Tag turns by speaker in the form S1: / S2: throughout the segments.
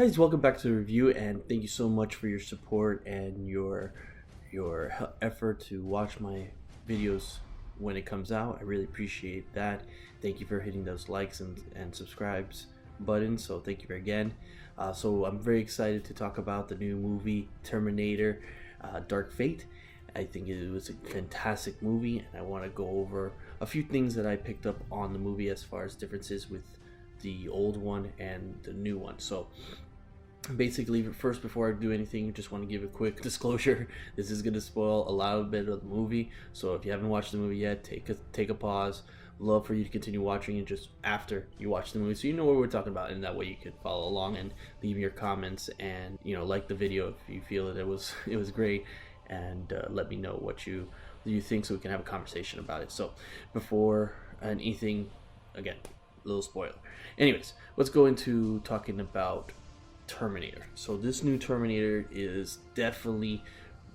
S1: guys, welcome back to the review, and thank you so much for your support and your effort to watch my videos when it comes out. I really appreciate that. Thank you for hitting those likes and subscribes buttons, so thank you again. So I'm very excited to talk about the new movie Terminator Dark Fate. I think it was a fantastic movie, and I want to go over a few things that I picked up on the movie as far as differences with the old one and the new one. So basically, first, before I do anything, just want to give a quick disclosure. This is going to spoil a lot of bit of the movie, so if you haven't watched the movie yet, take a pause. Love for you to continue watching it just after you watch the movie, so you know what we're talking about, and that way you can follow along and leave your comments, and like the video if you feel that it was great, and let me know what you think, so we can have a conversation about it. So before anything, again, little spoiler. Anyways, let's go into talking about Terminator. So this new Terminator is definitely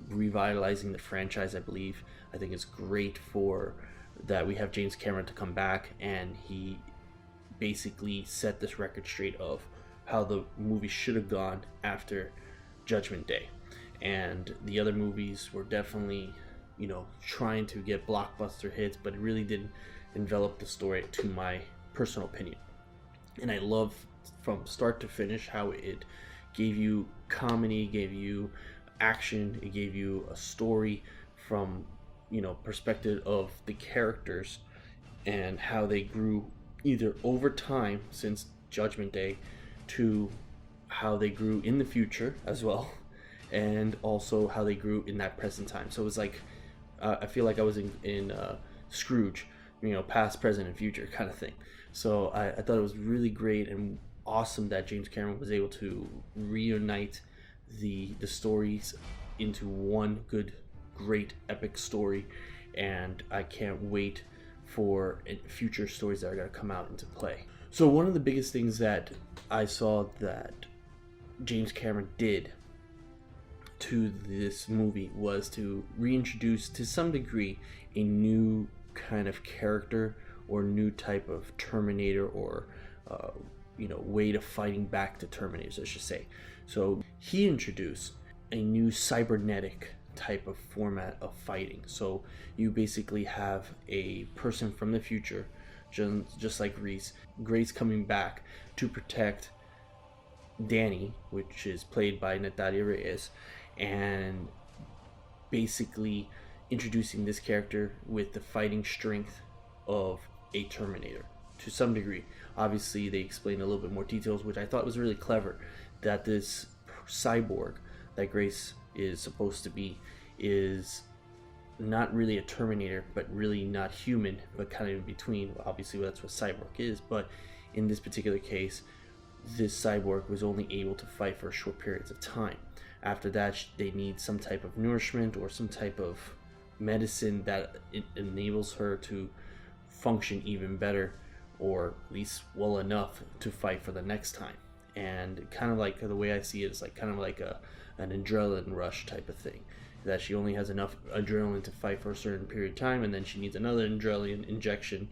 S1: revitalizing the franchise, I believe. I think it's great for that we have James Cameron to come back, and he basically set this record straight of how the movie should have gone after Judgment Day. And the other movies were definitely, trying to get blockbuster hits, but it really didn't envelop the story, to my personal opinion. And I love from start to finish how it gave you comedy, gave you action, it gave you a story from perspective of the characters and how they grew either over time since Judgment Day to how they grew in the future as well, and also how they grew in that present time. So it was like I feel like I was in Scrooge, past, present, and future kind of thing. So I thought it was really great and awesome that James Cameron was able to reunite the stories into one good, great, epic story, and I can't wait for future stories that are going to come out into play. So one of the biggest things that I saw that James Cameron did to this movie was to reintroduce, to some degree, a new kind of character or new type of Terminator, or way to fighting back the Terminators, I should say. So he introduced a new cybernetic type of format of fighting. So you basically have a person from the future, just like Grace coming back to protect Danny, which is played by Natalia Reyes, and basically introducing this character with the fighting strength of a Terminator to some degree. Obviously, they explain a little bit more details, which I thought was really clever, that this cyborg that Grace is supposed to be is not really a Terminator, but really not human, but kind of in between. Obviously, that's what cyborg is, but in this particular case, this cyborg was only able to fight for short periods of time. After that, they need some type of nourishment or some type of medicine that it enables her to function even better, or at least well enough to fight for the next time. And kind of like the way I see it is like kind of like an adrenaline rush type of thing, that she only has enough adrenaline to fight for a certain period of time, and then she needs another adrenaline injection,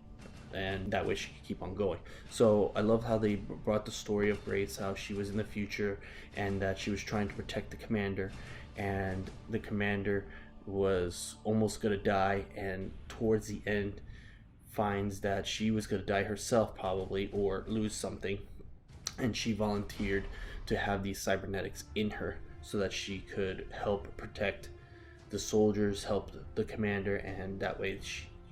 S1: and that way she can keep on going. So I love how they brought the story of Grace, how she was in the future and that she was trying to protect the commander, and the commander was almost gonna die, and towards the end finds that she was gonna die herself probably, or lose something, and she volunteered to have these cybernetics in her so that she could help protect the soldiers, help the commander, and that way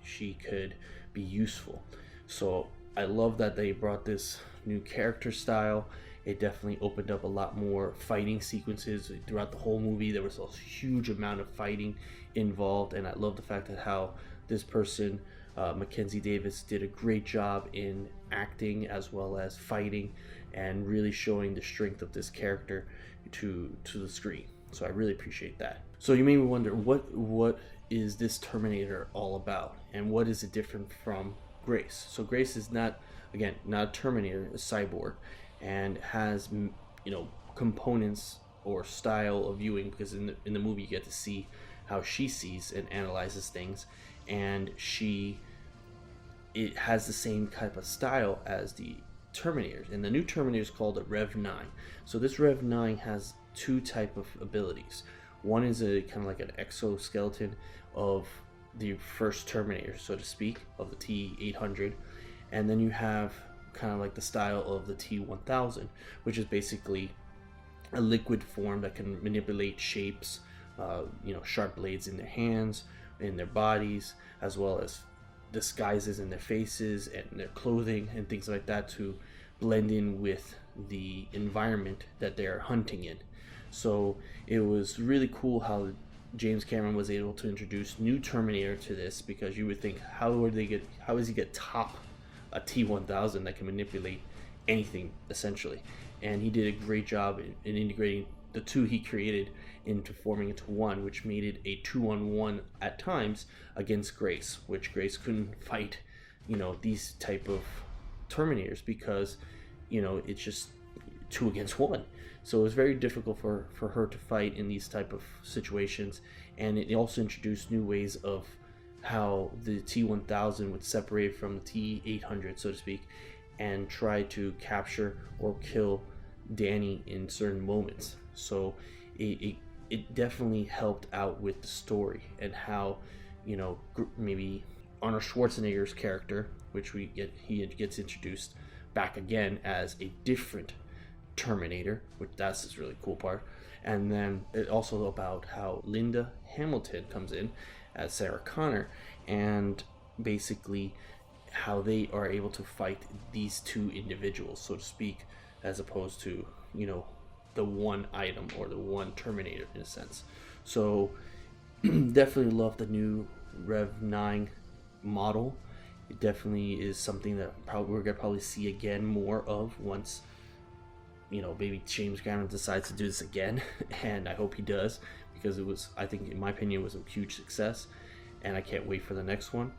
S1: she could be useful. So I love that they brought this new character style. It definitely opened up a lot more fighting sequences throughout the whole movie. There was a huge amount of fighting involved, and I love the fact that how this person, Mackenzie Davis, did a great job in acting as well as fighting, and really showing the strength of this character to the screen. So I really appreciate that. So you may wonder, what is this Terminator all about, and what is it different from Grace? So Grace is not a Terminator, a cyborg, and has components or style of viewing, because in the movie you get to see how she sees and analyzes things, and it has the same type of style as the Terminators, and the new Terminator is called a Rev 9. So this Rev 9 has two type of abilities. One is a kind of like an exoskeleton of the first Terminator, so to speak, of the T-800, and then you have kind of like the style of the T-1000, which is basically a liquid form that can manipulate shapes, sharp blades in their hands, in their bodies, as well as disguises in their faces and their clothing and things like that to blend in with the environment that they're hunting in. So it was really cool how James Cameron was able to introduce new Terminator to this, because you would think, how does he get top a T-1000 that can manipulate anything essentially? And he did a great job in integrating the two he created into forming into one, which made it a 2-on-1 at times against Grace, which Grace couldn't fight, these type of Terminators, because it's just 2 against 1. So it was very difficult for her to fight in these type of situations. And it also introduced new ways of how the T-1000 would separate from the T-800, so to speak, and try to capture or kill Danny in certain moments. So it definitely helped out with the story, and how maybe Arnold Schwarzenegger's character, which he gets introduced back again as a different Terminator, which that's this really cool part. And then it also about how Linda Hamilton comes in as Sarah Connor, and basically how they are able to fight these two individuals, so to speak, as opposed to the one item or the one Terminator in a sense. So definitely love the new Rev 9 model. It definitely is something that we're gonna probably see again more of once maybe James Cameron decides to do this again. And I hope he does, because I think in my opinion it was a huge success, and I can't wait for the next one.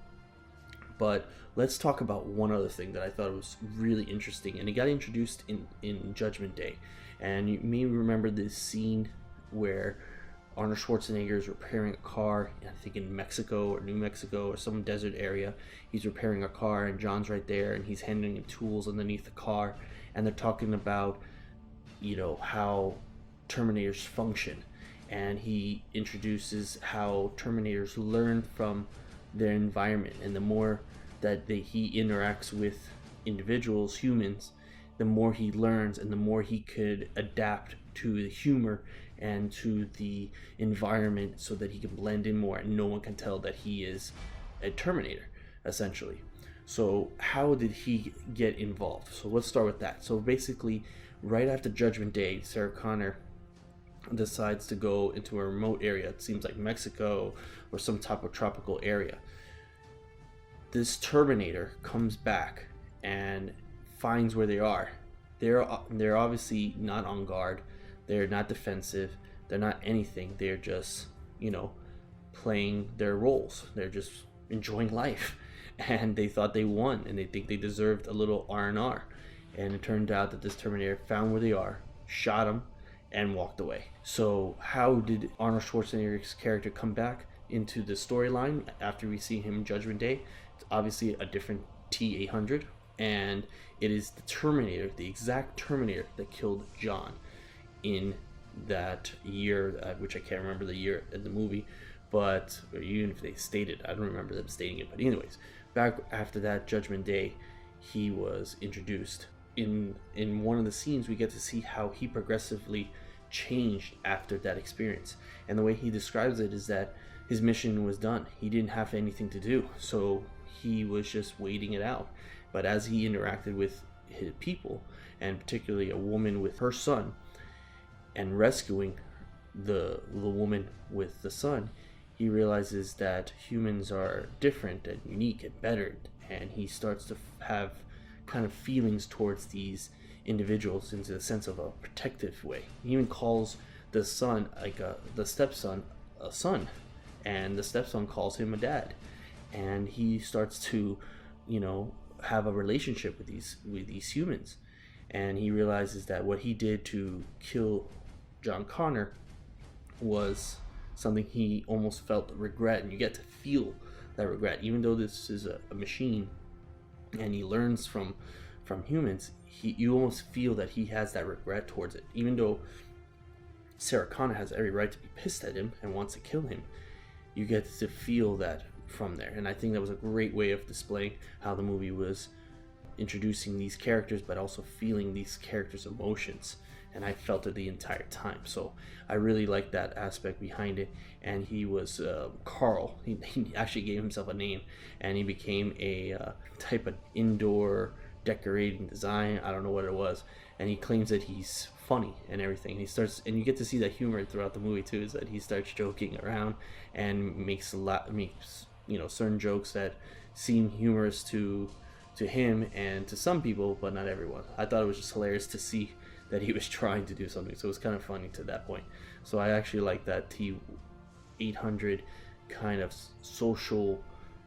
S1: But let's talk about one other thing that I thought was really interesting, and it got introduced in Judgment Day. And you may remember this scene where Arnold Schwarzenegger is repairing a car, I think in Mexico or New Mexico or some desert area. He's repairing a car, and John's right there, and he's handing him tools underneath the car, and they're talking about how Terminators function. And he introduces how Terminators learn from their environment, and the more that he interacts with individuals, humans, the more he learns, and the more he could adapt to the humor and to the environment, so that he can blend in more and no one can tell that he is a Terminator essentially. So how did he get involved? So let's start with that. So basically, right after Judgment Day, Sarah Connor decides to go into a remote area. It seems like Mexico or some type of tropical area. This Terminator comes back and finds where they are. They're obviously not on guard. They're not defensive. They're not anything. They're just, playing their roles. They're just enjoying life. And they thought they won, and they think they deserved a little R&R. And it turned out that this Terminator found where they are, shot them, and walked away. So how did Arnold Schwarzenegger's character come back into the storyline after we see him in Judgment Day? It's obviously a different T-800, and it is the Terminator, the exact Terminator that killed John in that year, which I can't remember the year in the movie, but even if they stated, I don't remember them stating it. But anyways, back after that Judgment Day, he was introduced. In one of the scenes, we get to see how he progressively changed after that experience. And the way he describes it is that his mission was done. He didn't have anything to do, so he was just waiting it out. But as he interacted with his people, and particularly a woman with her son, and rescuing the woman with the son, he realizes that humans are different and unique and better, and he starts to have kind of feelings towards these individuals into the sense of a protective way. He even calls the son, the stepson, a son, and the stepson calls him a dad, and he starts to, have a relationship with these humans. And he realizes that what he did to kill John Connor was something he almost felt regret, and you get to feel that regret, even though this is a machine, and he learns from from humans, you almost feel that he has that regret towards it, even though Sarah Connor has every right to be pissed at him and wants to kill him. You get to feel that from there, and I think that was a great way of displaying how the movie was introducing these characters, but also feeling these characters' emotions, and I felt it the entire time. So I really liked that aspect behind it. And he was Carl. He actually gave himself a name, and he became a type of indoor decorating design. I don't know what it was, and he claims that he's funny and everything. He starts, and you get to see that humor throughout the movie too. Is that he starts joking around and makes certain jokes that seem humorous to him and to some people, but not everyone. I thought it was just hilarious to see that he was trying to do something, so it was kind of funny to that point. So I actually like that T-800 kind of social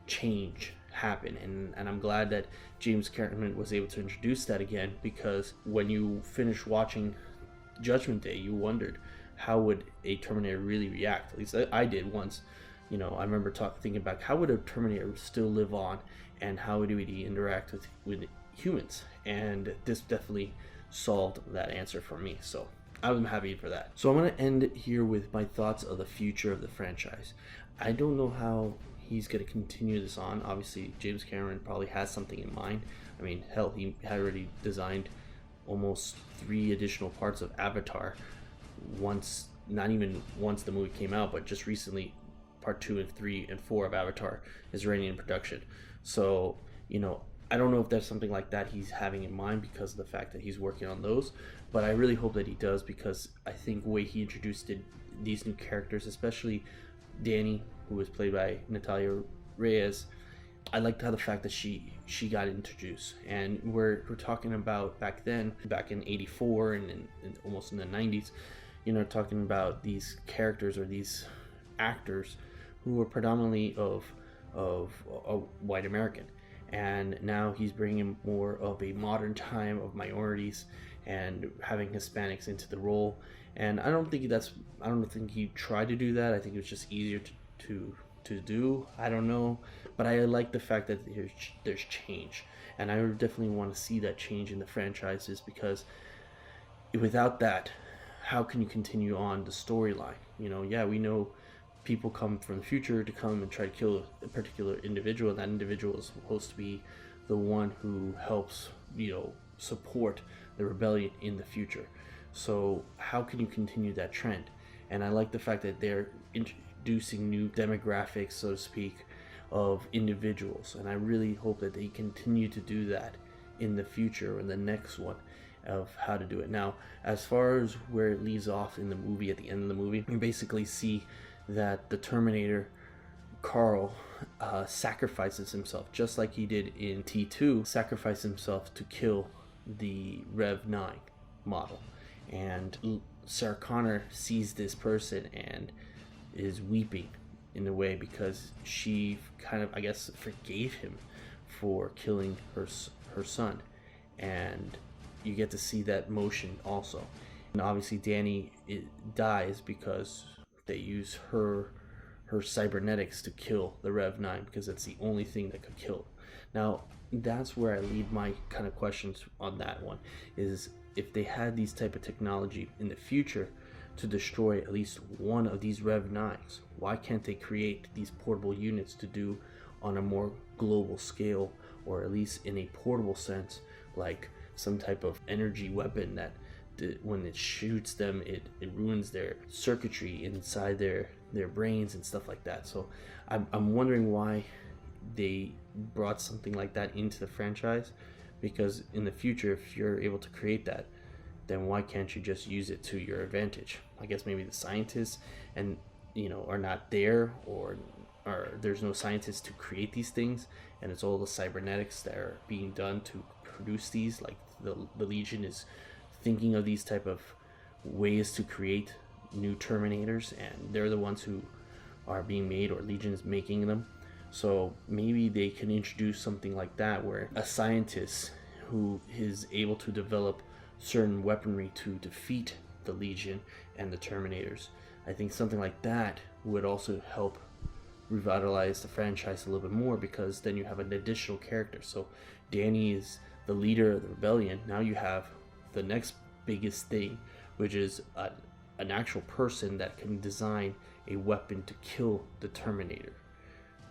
S1: change happen, and I'm glad that James Cameron was able to introduce that again, because when you finish watching Judgment Day, you wondered how would a Terminator really react. At least I did once. I remember thinking back, how would a Terminator still live on, and how would he interact with humans? And this definitely solved that answer for me, so I'm happy for that. So I'm going to end here with my thoughts of the future of the franchise. I don't know how he's going to continue this on. Obviously, James Cameron probably has something in mind. I mean, hell, he had already designed almost 3 additional parts of Avatar not even once the movie came out, but just recently part 2 and 3 and 4 of Avatar is already in production. So, I don't know if there's something like that he's having in mind because of the fact that he's working on those, but I really hope that he does, because I think the way he introduced these new characters, especially Danny, who was played by Natalia Reyes, I liked how the fact that she got introduced. And we're talking about back in '84 and almost in the '90s, talking about these characters or these actors who were predominantly of white American, and now he's bringing more of a modern time of minorities and having Hispanics into the role. And I don't think he tried to do that. I think it was just easier to do. I don't know, but I like the fact that there's change, and I definitely want to see that change in the franchises, because without that, how can you continue on the storyline? Yeah, we know people come from the future to come and try to kill a particular individual, and that individual is supposed to be the one who helps support the rebellion in the future. So how can you continue that trend? And I like the fact that they're introducing new demographics, so to speak, of individuals, and I really hope that they continue to do that in the future or in the next one of how to do it. Now, as far as where it leaves off in the movie, at the end of the movie, we basically see that the Terminator, Carl, sacrifices himself, just like he did in T2, sacrificed himself to kill the Rev 9 model. And Sarah Connor sees this person and is weeping in a way, because she kind of, I guess, forgave him for killing her son. And you get to see that motion also. And obviously Danny dies because they use her cybernetics to kill the Rev 9, because that's the only thing that could kill him. Now, that's where I leave my kind of questions on that one, is if they had these type of technology in the future to destroy at least one of these Rev 9s, why can't they create these portable units to do on a more global scale, or at least in a portable sense, like some type of energy weapon that when it shoots them, it ruins their circuitry inside their brains and stuff like that. So I'm wondering why they brought something like that into the franchise, because in the future, if you're able to create that, then why can't you just use it to your advantage? I guess maybe the scientists are not there, or there's no scientists to create these things, and it's all the cybernetics that are being done to produce these. Like the Legion is thinking of these type of ways to create new Terminators, and they're the ones who are being made, or Legion is making them. So maybe they can introduce something like that, where a scientist who is able to develop certain weaponry to defeat the Legion and the Terminators. I think something like that would also help revitalize the franchise a little bit more, because then you have an additional character. So Danny is the leader of the rebellion, now you have the next biggest thing, which is an actual person that can design a weapon to kill the Terminator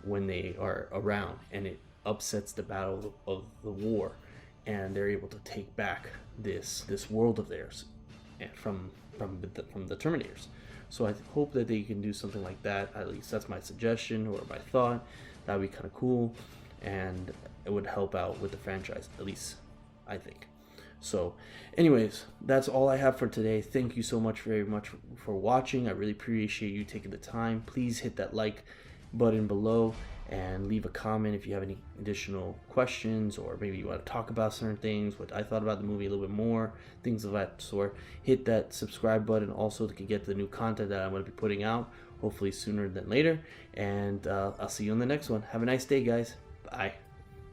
S1: when they are around, and it upsets the battle of the war, and they're able to take back this world of theirs and from the Terminators. So I hope that they can do something like that. At least that's my suggestion or my thought. That would be kind of cool, and it would help out with the franchise, at least I think. So anyways, that's all I have for today. Thank you so much, very much for watching. I really appreciate you taking the time. Please hit that like button below and leave a comment if you have any additional questions, or maybe you want to talk about certain things, what I thought about the movie a little bit more, things of that sort. Hit that subscribe button also to get the new content that I'm going to be putting out, hopefully sooner than later. And I'll see you on the next one. Have a nice day, guys. Bye.